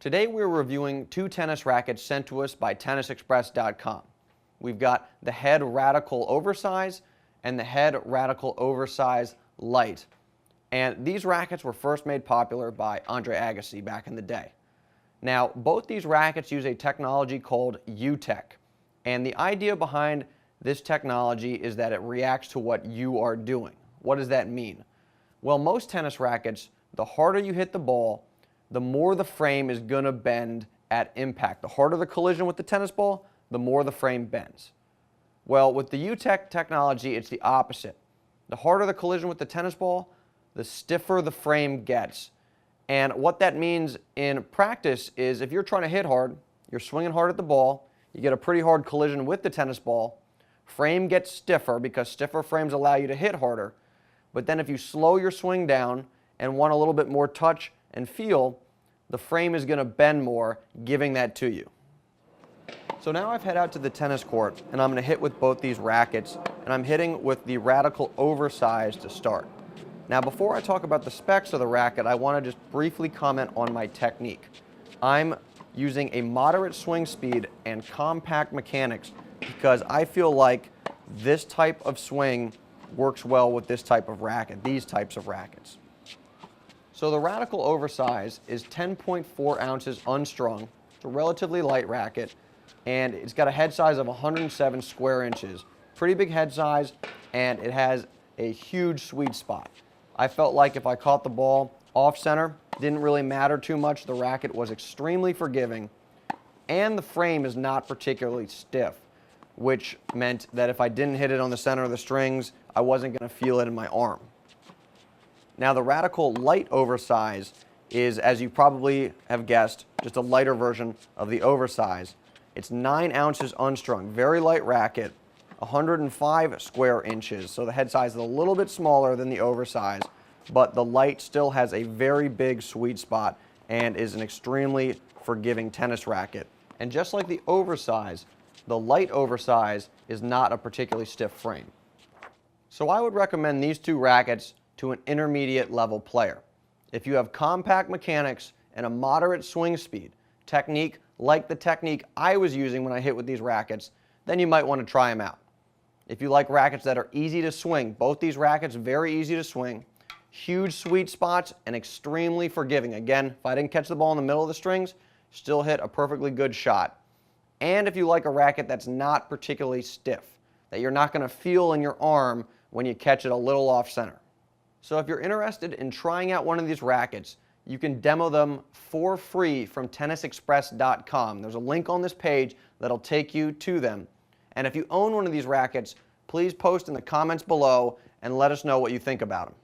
Today we're reviewing two tennis rackets sent to us by tennisexpress.com. We've got the Head Radical Oversize and the Head Radical Oversize Lite. And these rackets were first made popular by Andre Agassi back in the day. Now, both these rackets use a technology called Youtek. And the idea behind this technology is that it reacts to what you are doing. What does that mean? Well, most tennis rackets, the harder you hit the ball, the more the frame is going to bend at impact. The harder the collision with the tennis ball, the more the frame bends. Well, with the Youtek technology, it's the opposite. The harder the collision with the tennis ball, the stiffer the frame gets. And what that means in practice is if you're trying to hit hard, you're swinging hard at the ball, you get a pretty hard collision with the tennis ball, frame gets stiffer because stiffer frames allow you to hit harder. But then if you slow your swing down and want a little bit more touch and feel, the frame is going to bend more, giving that to you. So now I've head out to the tennis court and I'm going to hit with both these rackets, and I'm hitting with the Radical Oversize to start. Now before I talk about the specs of the racket, I want to just briefly comment on my technique. I'm using a moderate swing speed and compact mechanics because I feel like this type of swing works well with this type of racket, these types of rackets. So the Radical Oversize is 10.4 ounces unstrung. It's a relatively light racket, and it's got a head size of 107 square inches. Pretty big head size, and it has a huge sweet spot. I felt like if I caught the ball off center, didn't really matter too much. The racket was extremely forgiving, and the frame is not particularly stiff, which meant that if I didn't hit it on the center of the strings, I wasn't going to feel it in my arm. Now the Radical Lite Oversize is, as you probably have guessed, just a lighter version of the Oversize. It's 9 ounces unstrung, very light racket, 105 square inches, so the head size is a little bit smaller than the Oversize, but the Lite still has a very big sweet spot and is an extremely forgiving tennis racket. And just like the Oversize, the Lite Oversize is not a particularly stiff frame. So I would recommend these two rackets to an intermediate level player. If you have compact mechanics and a moderate swing speed, technique like the technique I was using when I hit with these rackets, then you might want to try them out. If you like rackets that are easy to swing, both these rackets very easy to swing, huge sweet spots, and extremely forgiving. Again, if I didn't catch the ball in the middle of the strings, still hit a perfectly good shot. And if you like a racket that's not particularly stiff, that you're not going to feel in your arm when you catch it a little off center. So if you're interested in trying out one of these rackets, you can demo them for free from tennisexpress.com. There's a link on this page that'll take you to them. And if you own one of these rackets, please post in the comments below and let us know what you think about them.